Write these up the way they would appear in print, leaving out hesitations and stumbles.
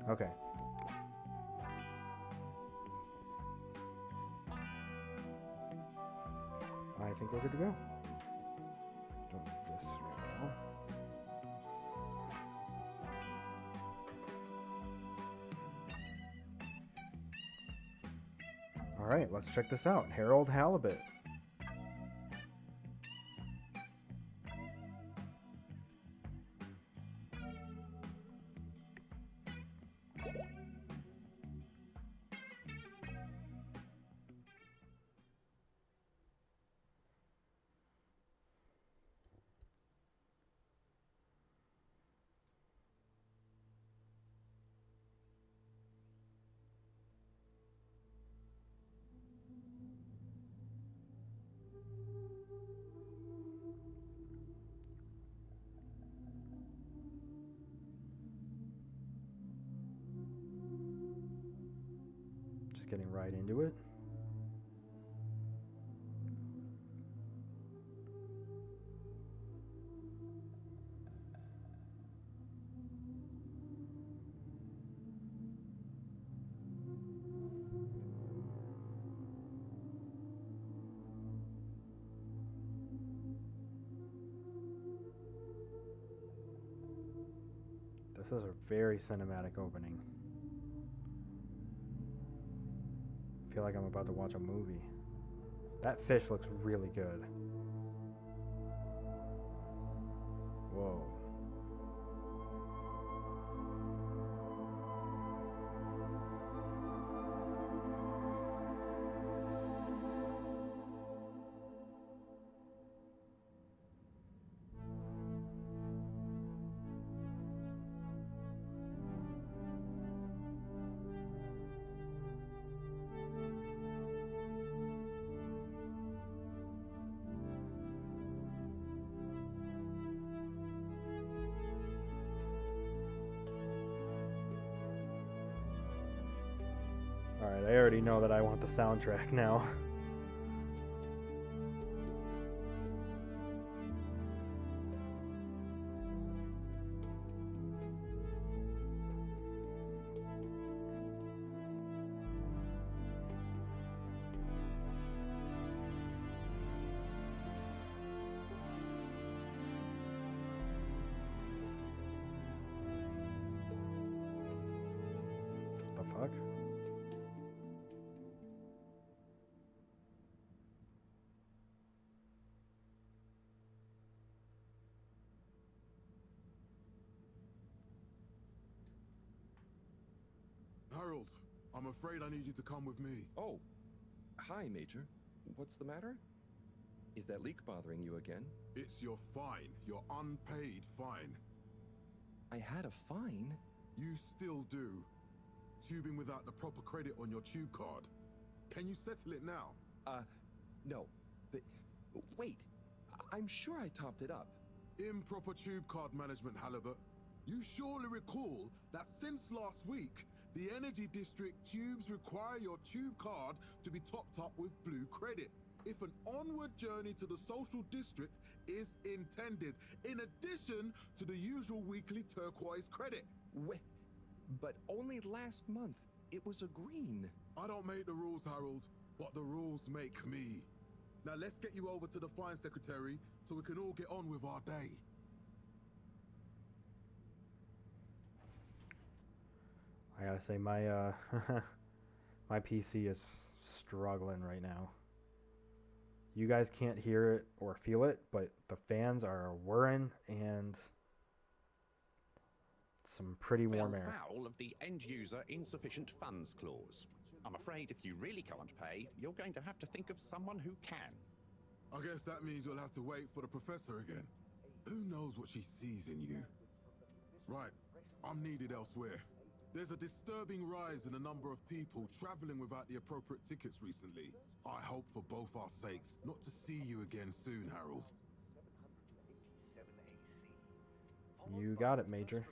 Okay. I think we're good to go. Don't need this right now. All right, let's check this out. Harold Halibut. Just getting right into it. This is a very cinematic opening. I feel like I'm about to watch a movie. That fish looks really good. Whoa. Alright, I already know that I want the soundtrack now. What the fuck? Harold, I'm afraid I need you to come with me. Oh, hi, Major. What's the matter? Is that leak bothering you again? It's your fine, your unpaid fine. I had a fine? You still do. Tubing without the proper credit on your tube card. Can you settle it now? No. But, wait. I'm sure I topped it up. Improper tube card management, Halibut. You surely recall that since last week, the Energy District tubes require your tube card to be topped up with blue credit if an onward journey to the social district is intended, in addition to the usual weekly turquoise credit. But only last month, it was a green. I don't make the rules, Harold, but the rules make me. Now let's get you over to the fine secretary so we can all get on with our day. I gotta say, my my PC is struggling right now. You guys can't hear it or feel it, but the fans are whirring and some pretty warm air. Foul of the end user insufficient funds clause. I'm afraid if you really can't pay, you're going to have to think of someone who can. I guess that means you'll have to wait for the professor again. Who knows what she sees in you? Right, I'm needed elsewhere. There's a disturbing rise in the number of people traveling without the appropriate tickets recently. I hope for both our sakes not to see you again soon, Harold. You got it, Major.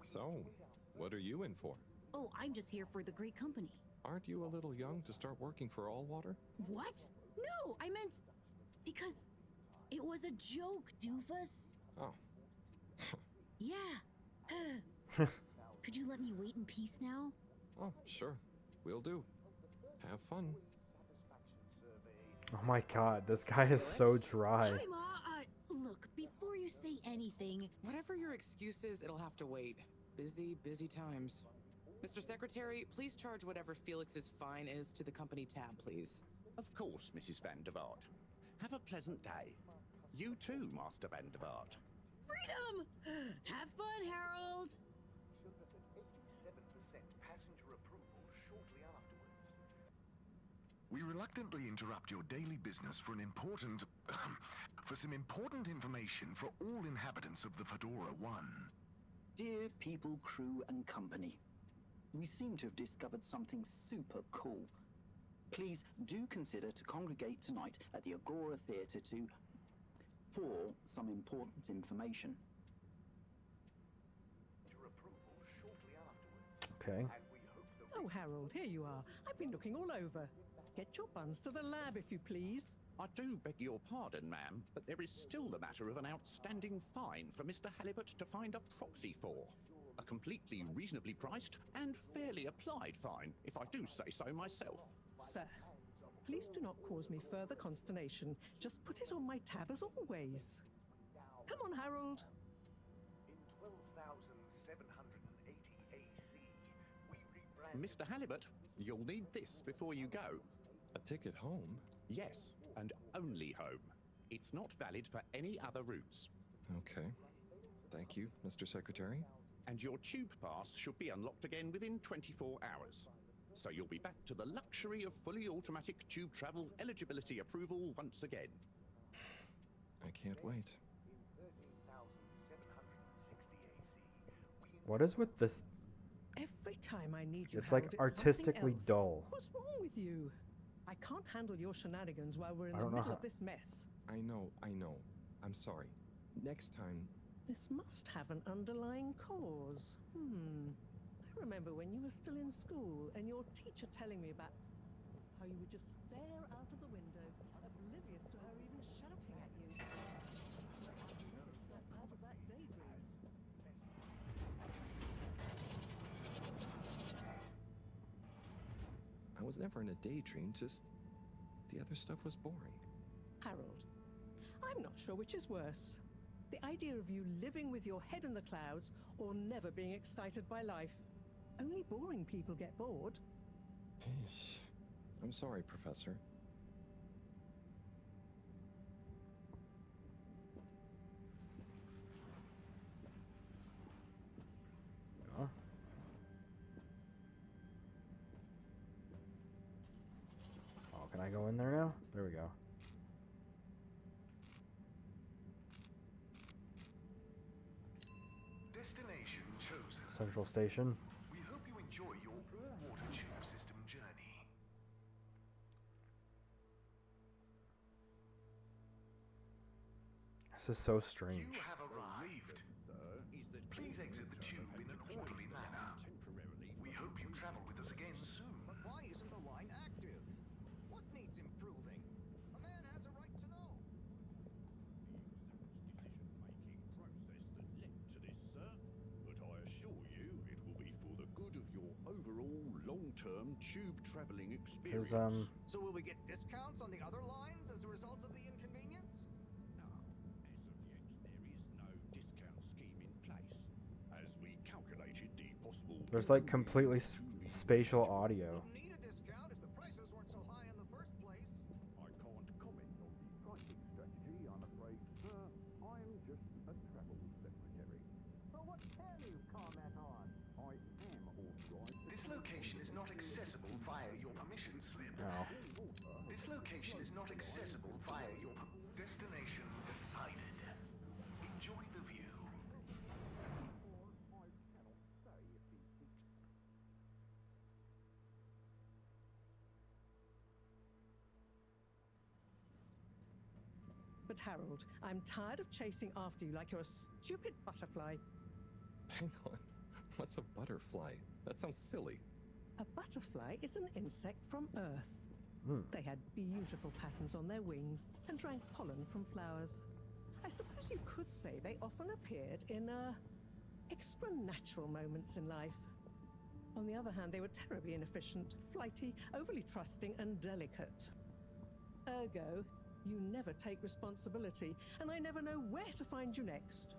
So, what are you in for? Oh, I'm just here for the great company. Aren't you a little young to start working for Allwater? What? No, I meant because it was a joke, doofus. Oh, Yeah. Could you let me wait in peace now? oh, sure. Will do. Have fun. Oh my god, this guy is so dry. Hi, Ma. Look, before you say anything, Whatever your excuse is, it'll have to wait. Busy, busy times. Mr. Secretary, please charge whatever Felix's fine is to the company tab, please. Of course, Mrs. Van der Vaart. Have a pleasant day. You too, Master Van der Vaart. freedom! Have fun, Harold! Should visit 87% passenger approval shortly afterwards. We reluctantly interrupt your daily business for some important information for all inhabitants of the Fedora 1. Dear people, crew, and company, we seem to have discovered something super cool. Please do consider to congregate tonight at the Agora Theatre for some important information. Your approval shortly afterwards. Okay. And we hope the Oh, Harold, here you are. I've been looking all over. Get your buns to the lab, if you please. I do beg your pardon, ma'am, but there is still the matter of an outstanding fine for Mr. Halibut to find a proxy for. A completely reasonably priced and fairly applied fine, if I do say so myself. Sir, please do not cause me further consternation. Just put it on my tab as always. Come on, Harold. in 12,780 AC, we rebrand. Mr. Halibut, you'll need this before you go. A ticket home? Yes, and only home. It's not valid for any other routes. Okay. Thank you, Mr. Secretary. And your tube pass should be unlocked again within 24 hours. So you'll be back to the luxury of fully automatic tube travel eligibility approval once again. I can't wait. In 13,760 AC, we What is with this? Every time I need you, It's like Harold, artistically something else. dull. What's wrong with you? I can't handle your shenanigans while we're in I the don't know middle how- of this mess. I know. I'm sorry. Next time. This must have an underlying cause. I remember when you were still in school and your teacher telling me about how you would just stare out of the window, oblivious to her even shouting at you. So I never snapped out of that daydream. I was never in a daydream, just the other stuff was boring. Harold, I'm not sure which is worse. The idea of you living with your head in the clouds or never being excited by life. Only boring people get bored. Eesh. I'm sorry, Professor. Huh? Oh, can I go in there now? There we go. Destination chosen. Central Station. We hope you enjoy your all-water tube system journey. This is so strange. You have arrived. Please exit the tube in an orderly manner. We hope you travel with us again soon. But why isn't the line active? What needs improving? A man has a right to know. Decision-making process that led to this, sir. But I assure you, it will be for the good of your overall long-term tube travelling experience. So will we get discounts on the other lines as a result of the inconvenience? No, as of yet, there is no discount scheme in place. As we calculated the possible... There's like completely spatial audio. Wouldn't need a discount if the prices weren't so high in the first place. I can't comment on the pricing strategy, I'm afraid, sir. I'm just a travel secretary. But what can you comment on? I am authorised... This location is not accessible via your permission slip. Oh. This location is not accessible via your destination decided. Enjoy the view. But Harold, I'm tired of chasing after you like you're a stupid butterfly. Hang on. What's a butterfly? That sounds silly. A butterfly is an insect from Earth. Hmm. They had beautiful patterns on their wings and drank pollen from flowers. I suppose you could say they often appeared in extra natural moments in life. On the other hand, they were terribly inefficient, flighty, overly trusting, and delicate. Ergo, you never take responsibility, and I never know where to find you next.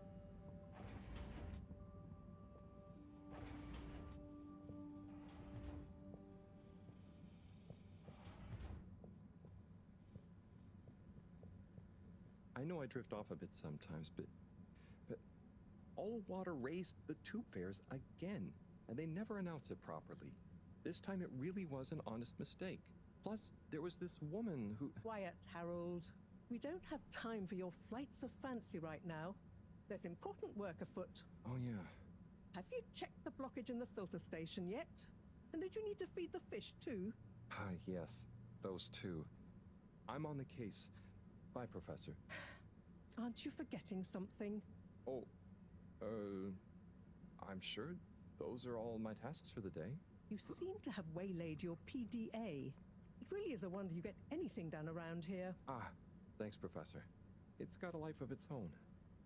I know I drift off a bit sometimes, but all water raised the tube fares again, and they never announce it properly. This time it really was an honest mistake. Plus, there was this woman who... Quiet, Harold. We don't have time for your flights of fancy right now. There's important work afoot. Oh, yeah. Have you checked the blockage in the filter station yet? And did you need to feed the fish too? Yes, those two. I'm on the case. Bye, Professor. Aren't you forgetting something? Oh, I'm sure those are all my tasks for the day. You seem to have waylaid your PDA. It really is a wonder you get anything done around here. Thanks, Professor. It's got a life of its own.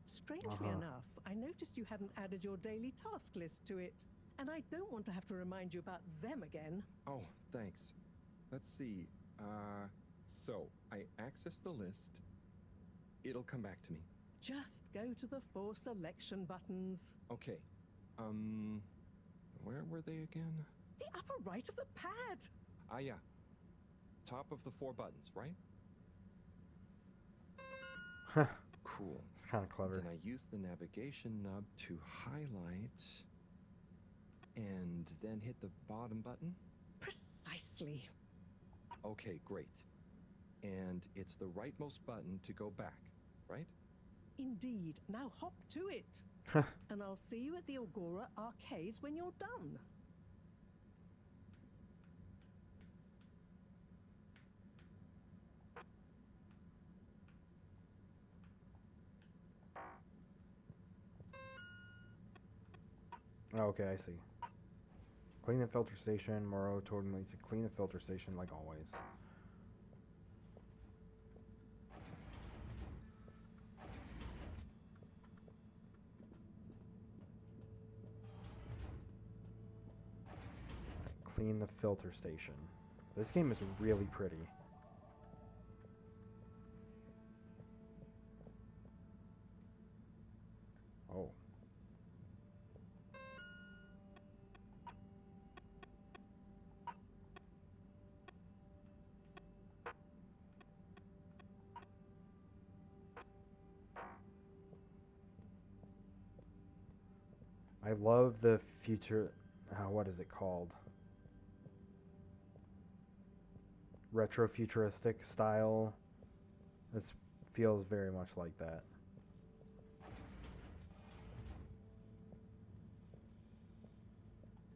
Strangely enough, I noticed you hadn't added your daily task list to it. And I don't want to have to remind you about them again. Oh, thanks. Let's see. So, I access the list. It'll come back to me. Just go to the 4 selection buttons. Okay. Where were they again? The upper right of the pad. Yeah. Top of the 4 buttons, right? Cool. It's kind of clever. Then I use the navigation nub to highlight and then hit the bottom button. Precisely. Okay, great. And it's the rightmost button to go back, right? Indeed. Now hop to it. And I'll see you at the Agora arcades when you're done. Okay, I see. Clean the filter station. Morrow told me to clean the filter station like always. Clean the filter station. This game is really pretty. Oh. I love the future. What is it called? Retro futuristic style. This feels very much like that.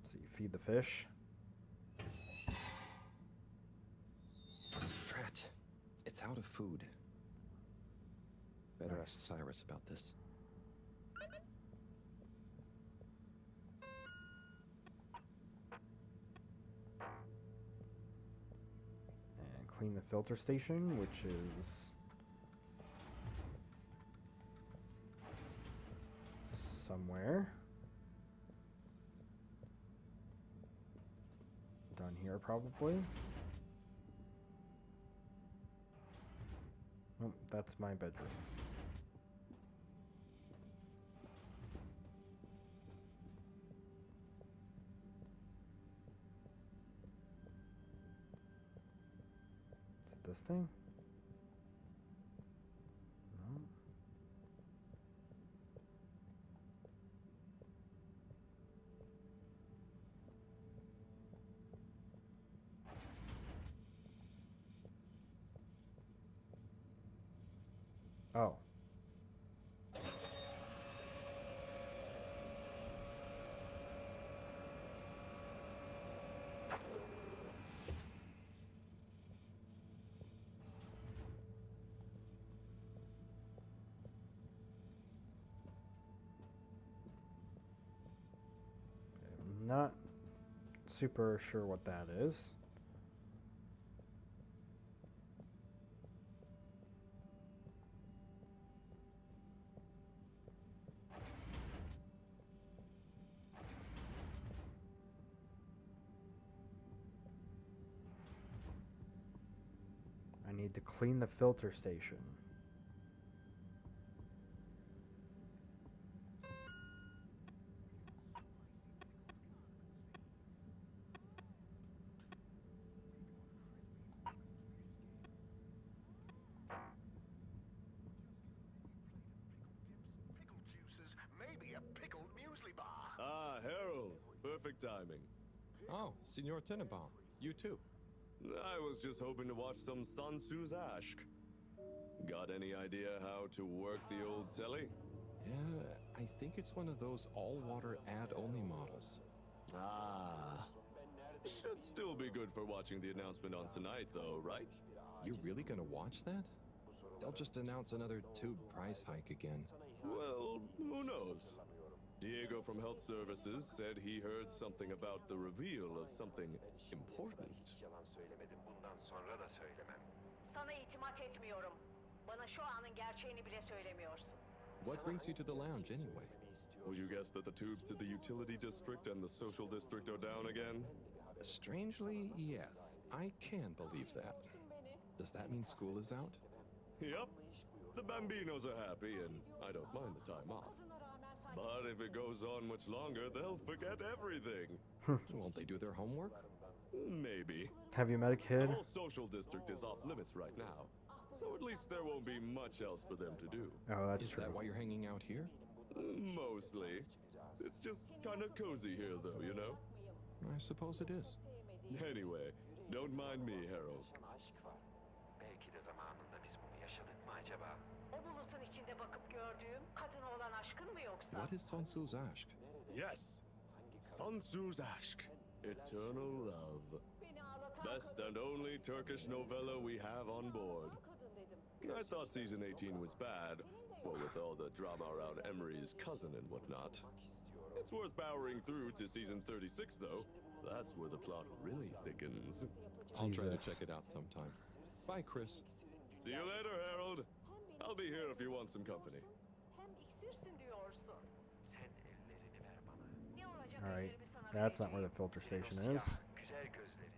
So you feed the fish. Drat. It's out of food. Better ask Cyrus about this. Clean the filter station, which is somewhere done here, probably. Oh, that's my bedroom. This thing? No. Oh. Not super sure what that is. I need to clean the filter station. Pickled juices, maybe a pickled muesli bar. Ah, Harold. Perfect timing. Oh, Signor Tenenbaum, you too. I was just hoping to watch some Sansu's Ashk. Got any idea how to work the old telly? Yeah, I think it's one of those all-water ad-only models. Ah. Should still be good for watching the announcement on tonight, though, right? You really gonna watch that? They'll just announce another tube price hike again. Well, who knows? Diego from Health Services said he heard something about the reveal of something important. Yalan söylemedim. Bundan sonra da söylemem. Sana itimat etmiyorum. Bana şu anın gerçeğini bile söylemiyorsun. What brings you to the lounge anyway? Would you guess that the tubes to the utility district and the social district are down again? Strangely, yes. I can believe that. Does that mean school is out? Yep. The Bambinos are happy, and I don't mind the time off. But if it goes on much longer, they'll forget everything. Won't they do their homework? Maybe. Have you met a The kid? whole social district is off limits right now, so at least there won't be much else for them to do. Oh, that's Is true. that why you're hanging out here? Mostly. It's just kind of cozy here, though, you know? I suppose it is. Anyway, don't mind me, Harold. Sana aşk var. Belki de zamanında biz bunu yaşadık mı acaba? O bulutun içinde bakıp gördüğüm kadın olan aşkın mı yoksa? What is Sansu's Ashk? Yes! Sansu's Ashk. Eternal Love. Beni ağlatan Best and only Turkish novella we have on board. kadın dedim. I thought season 18 was bad, what with all the drama around Emery's cousin and whatnot. It's worth powering through to season 36, though. That's where the plot really thickens. I'll try to Jesus. check it out sometime. Bye, Chris. See you later, Harold. I'll be here if you want some company. Hem iksirsin diyorsun. Sen ellerini ver bana. Ne olacak All right. ellerimi sana That's not where vereceğim? the filter Senin o station siyah, is. güzel gözlerin.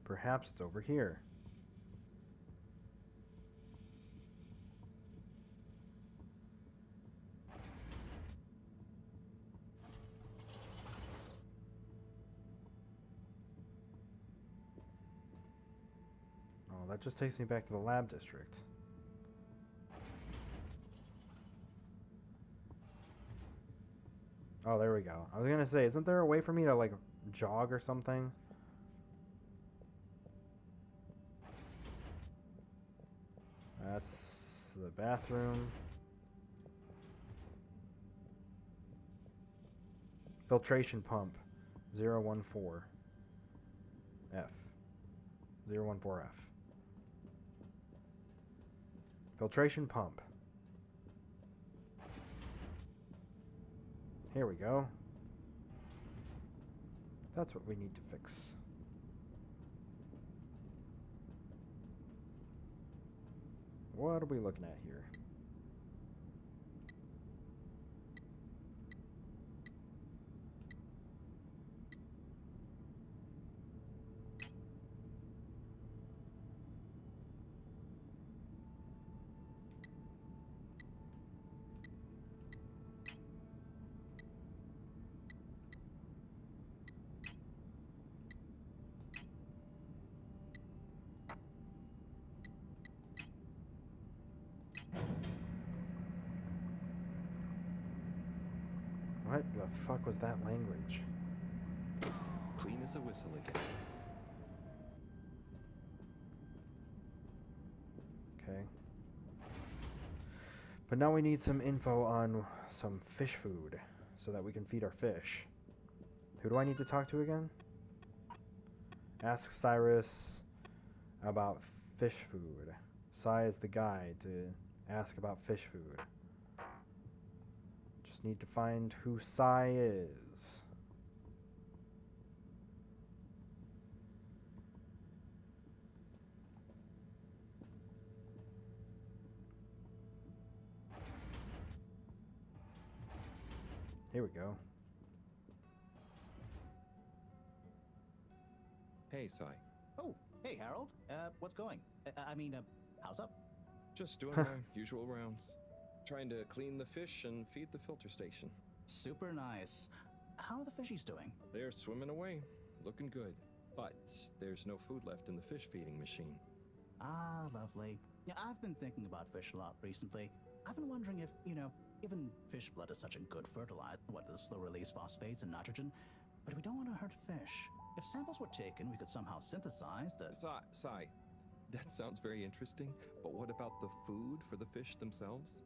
Perhaps it's over here. Oh, that just takes me back to the lab district. Oh, there we go. I was gonna say, isn't there a way for me to, like, jog or something? That's the bathroom. Filtration pump 014 F 014 F. Filtration pump. Here we go. That's what we need to fix. What are we looking at here? What the fuck was that language? Clean as a whistle again. Okay. But now we need some info on some fish food so that we can feed our fish. Who do I need to talk to again? Ask Cyrus about fish food. Cy is the guy to ask about fish food. Just need to find who Sai is. Here we go. Hey, Sai. Oh, hey, Harold. What's going? How's up? Just doing my usual rounds. Trying to clean the fish and feed the filter station. Super nice. How are the fishies doing? They're swimming away, looking good. But there's no food left in the fish feeding machine. Ah, lovely. Yeah, I've been thinking about fish a lot recently. I've been wondering if, given fish blood is such a good fertilizer, the slow-release phosphates and nitrogen, but we don't want to hurt fish. If samples were taken, we could somehow synthesize the... Sai, that sounds very interesting, but what about the food for the fish themselves?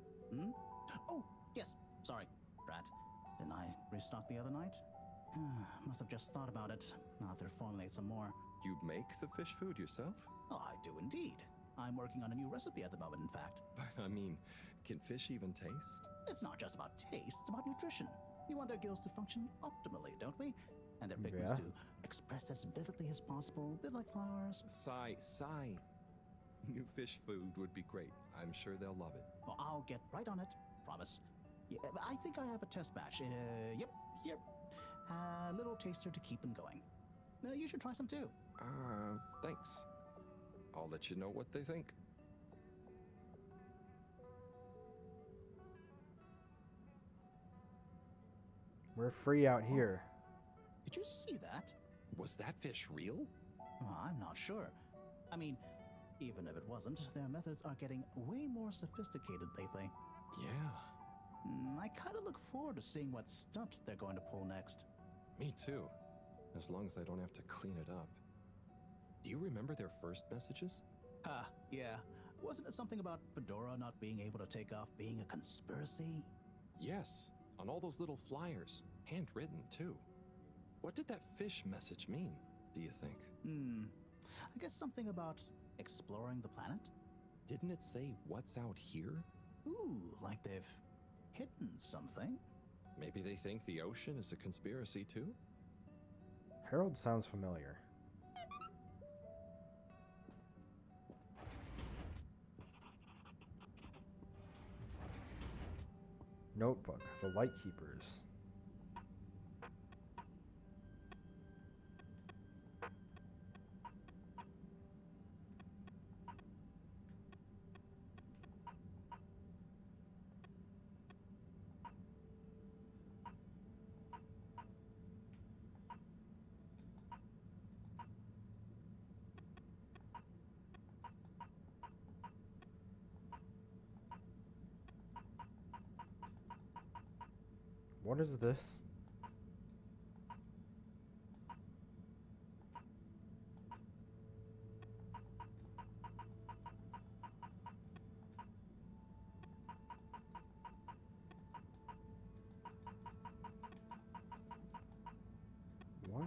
Oh, yes. Sorry, Brad. Didn't I restock the other night? Must have just thought about it. I'll have to formulate some more. You make the fish food yourself? Oh, I do indeed. I'm working on a new recipe at the moment, in fact. But, can fish even taste? It's not just about taste, it's about nutrition. We want their gills to function optimally, don't we? And their pigments to express as vividly as possible, a bit like flowers. Sai. New fish food would be great. I'm sure they'll love it. Well, I'll get right on it. Promise. Yeah, I think I have a test batch. Yep, here. A little taster to keep them going. You should try some too. Thanks. I'll let you know what they think. We're free out here. Did you see that? Was that fish real? I'm not sure. Even if it wasn't, their methods are getting way more sophisticated lately. Yeah. I kind of look forward to seeing what stunt they're going to pull next. Me too. As long as I don't have to clean it up. Do you remember their first messages? Yeah. Wasn't it something about Fedora not being able to take off being a conspiracy? Yes. On all those little flyers. Handwritten, too. What did that fish message mean, do you think? I guess something about exploring the planet? Didn't it say what's out here? Ooh, like they've hidden something? Maybe they think the ocean is a conspiracy, too? Harold sounds familiar. Notebook, the Lightkeepers. What is this? What?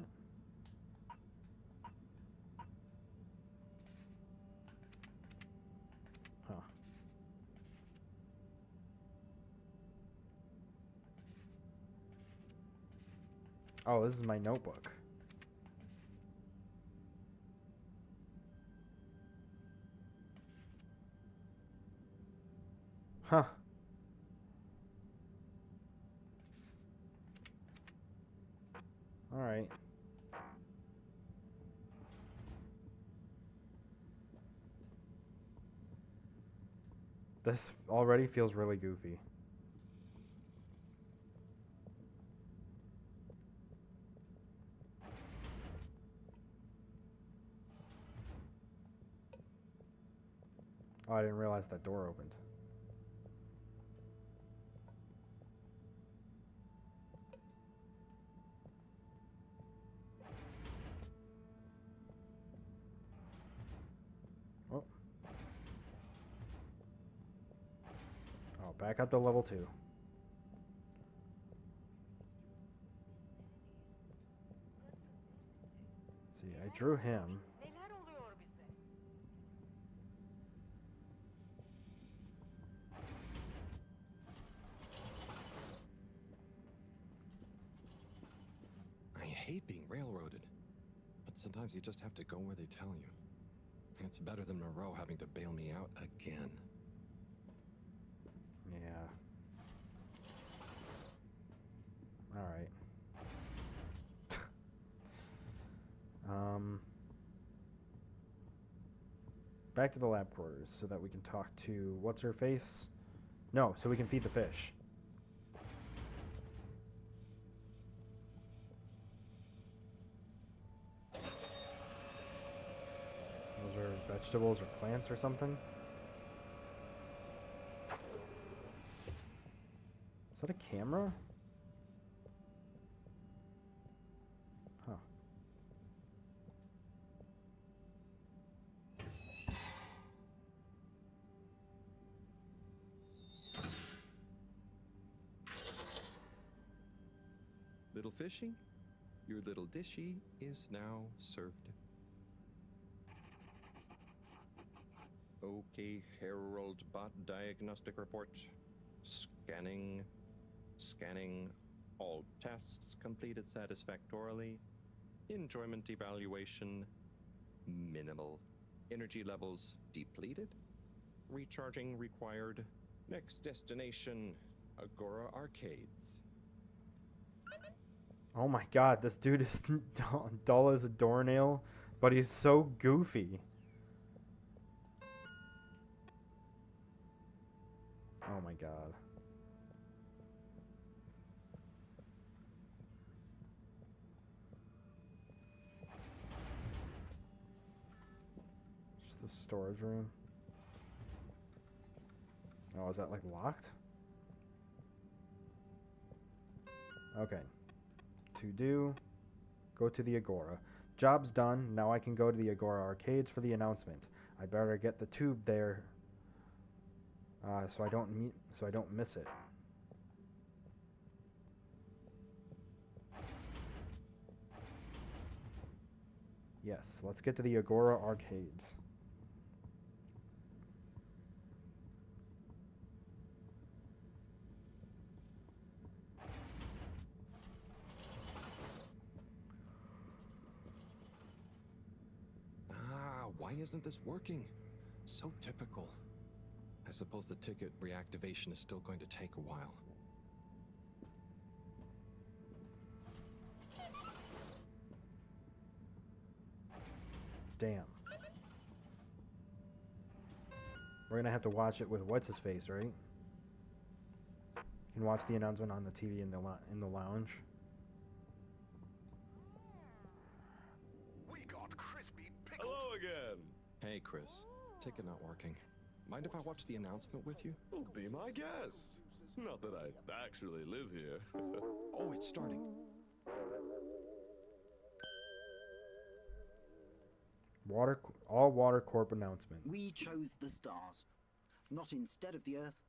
Huh. Oh, this is my notebook. Huh. All right. This already feels really goofy. Oh, I didn't realize that door opened. Oh. Oh, back up to level 2. See, I drew him. Neler oluyor bize? hate being railroaded. But sometimes you just have to go where they tell you. It's better than Moreau having to bail me out again. Yeah. Alright. Back to the lab quarters so that we can talk to what's her face? No, so we can feed the fish. Those are vegetables or plants or something? Is that a camera? Huh. Little fishy, your little dishy is now served. Okay, Herald Bot diagnostic report. Scanning. All tests completed satisfactorily. Enjoyment evaluation minimal. Energy levels depleted. Recharging required. Next destination, Agora Arcades. Oh my god, this dude is dull as a doornail, but he's so goofy. Oh my god. Just the storage room. Oh, is that like locked? Okay. To do. Go to the Agora. Job's done. Now I can go to the Agora Arcades for the announcement. I better get the tube there so I don't miss it. Yes, let's get to the Agora Arcades. Why isn't this working? So typical. I suppose the ticket reactivation is still going to take a while. Damn. We're gonna have to watch it with what's his face, right? You can watch the announcement on the TV in the lounge. Hello again. Hey, Chris. Ticket not working. Mind if I watch the announcement with you? Oh, be my guest. Not that I actually live here. Oh, it's starting. All Water Corp announcement. We chose the stars, not instead of the Earth,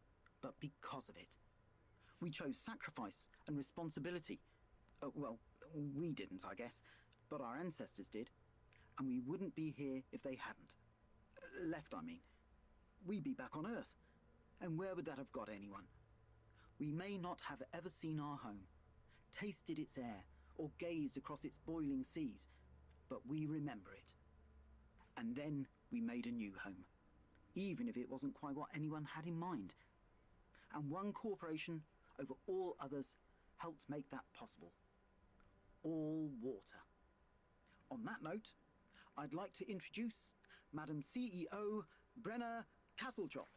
but because of it. We chose sacrifice and responsibility. Well, we didn't, I guess, but our ancestors did. And we wouldn't be here if they hadn't. Left, I mean. We'd be back on Earth. And where would that have got anyone? We may not have ever seen our home, tasted its air, or gazed across its boiling seas, but we remember it. And then we made a new home, even if it wasn't quite what anyone had in mind. And one corporation over all others helped make that possible. All water. On that note, I'd like to introduce Madam CEO Brenna Castletop.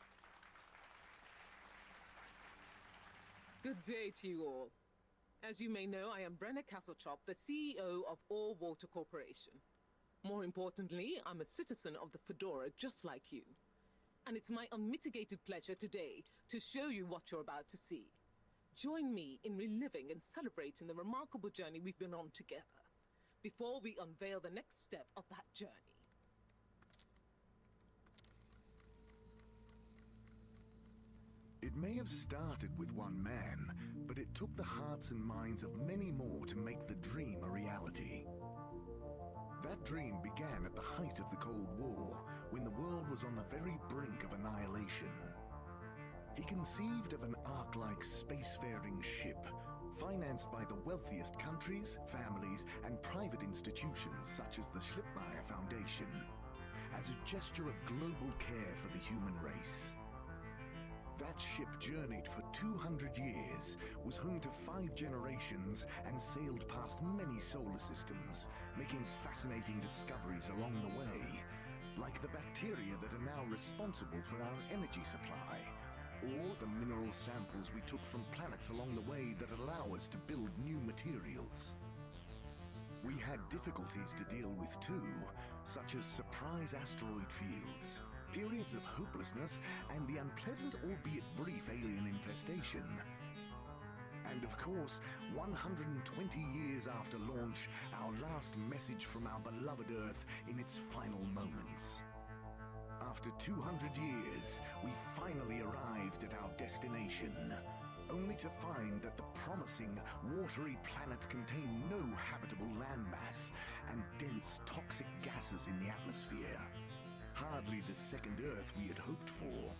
Good day to you all. As you may know, I am Brenna Castletop, the CEO of All Water Corporation. More importantly, I'm a citizen of the Fedora just like you. And it's my unmitigated pleasure today to show you what you're about to see. Join me in reliving and celebrating the remarkable journey we've been on together, before we unveil the next step of that journey. It may have started with one man, but it took the hearts and minds of many more to make the dream a reality. That dream began at the height of the Cold War, when the world was on the very brink of annihilation. He conceived of an Ark-like spacefaring ship, financed by the wealthiest countries, families, and private institutions such as the Schlipmeyer Foundation, as a gesture of global care for the human race. That ship journeyed for 200 years, was home to 5 generations, and sailed past many solar systems, making fascinating discoveries along the way, like the bacteria that are now responsible for our energy supply, or the mineral samples we took from planets along the way that allow us to build new materials. We had difficulties to deal with too, such as surprise asteroid fields, periods of hopelessness, and the unpleasant albeit brief alien infestation. And of course, 120 years after launch, our last message from our beloved Earth in its final moments. After 200 years, we finally arrived at our destination, only to find that the promising, watery planet contained no habitable landmass and dense, toxic gases in the atmosphere. Hardly the second Earth we had hoped for.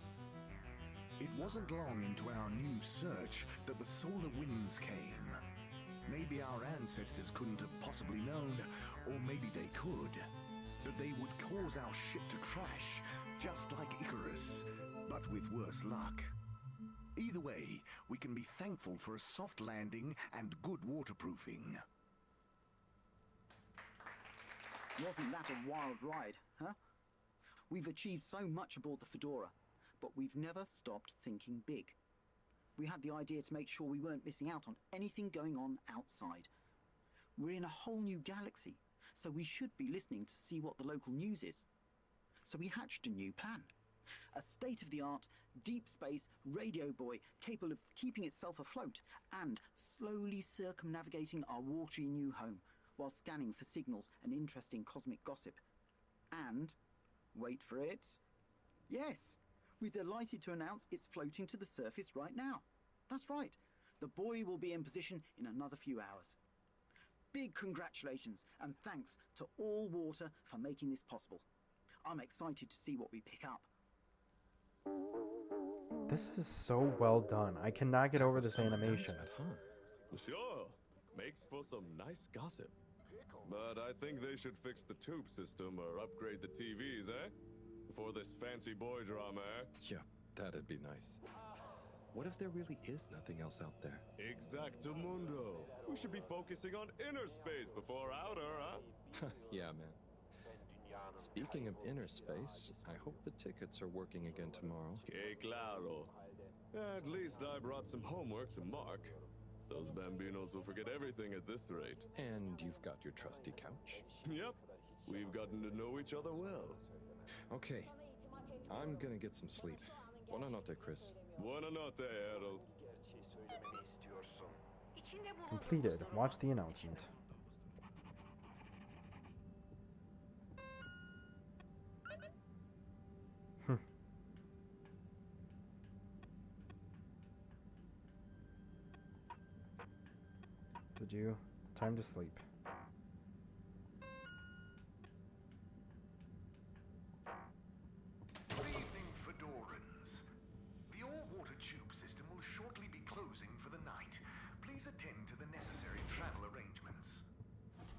It wasn't long into our new search that the solar winds came. Maybe our ancestors couldn't have possibly known, or maybe they could, that they would cause our ship to crash, just like Icarus, but with worse luck. Either way, we can be thankful for a soft landing and good waterproofing. Wasn't that a wild ride, huh? We've achieved so much aboard the Fedora, but we've never stopped thinking big. We had the idea to make sure we weren't missing out on anything going on outside. We're in a whole new galaxy, so we should be listening to see what the local news is. So we hatched a new plan. A state-of-the-art, deep space radio buoy capable of keeping itself afloat and slowly circumnavigating our watery new home while scanning for signals and interesting cosmic gossip. And, wait for it, yes, we're delighted to announce it's floating to the surface right now. That's right, the buoy will be in position in another few hours. Big congratulations and thanks to All Water for making this possible. I'm excited to see what we pick up. This is so well done. I cannot get over this animation. Sure, makes for some nice gossip. But I think they should fix the tube system or upgrade the TVs, eh? Before this fancy boy drama, eh? Yeah, that'd be nice. What if there really is nothing else out there? Exactamundo. We should be focusing on inner space before outer, huh? Yeah, man. Speaking of inner space, I hope the tickets are working again tomorrow. Que claro. At least I brought some homework to mark. Those bambinos will forget everything at this rate. And you've got your trusty couch. Yep. We've gotten to know each other well. Okay. I'm gonna get some sleep. Buonanotte, Chris. Buonanotte, Harold. Completed. Watch the announcement. Did you? Time to sleep. Good evening, Fedorans. The all-water tube system will shortly be closing for the night. Please attend to the necessary travel arrangements.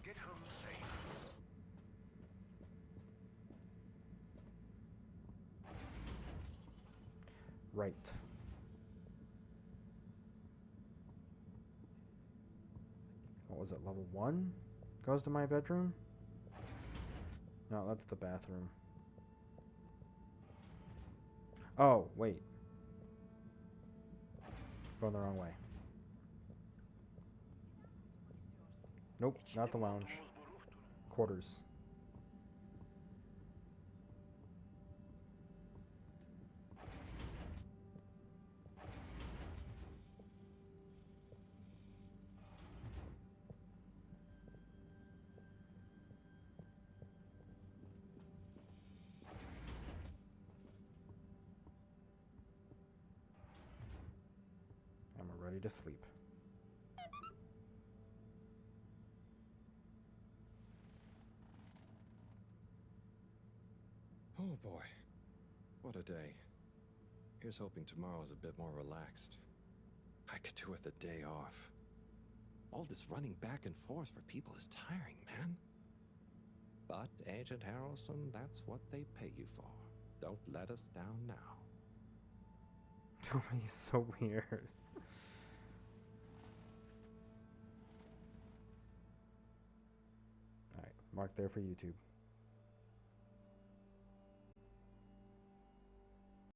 Get home safe. Right. What was it, level 1? Goes to my bedroom? No, that's the bathroom. Oh, wait. Going the wrong way. Nope, not the lounge. Quarters. Ready to sleep. Oh boy, what a day. Here's hoping tomorrow's a bit more relaxed. I could do with a day off. All this running back and forth for people is tiring, man. But, Agent Harrelson, that's what they pay you for. Don't let us down now. Oh, he's so weird. Alright, mark there for YouTube.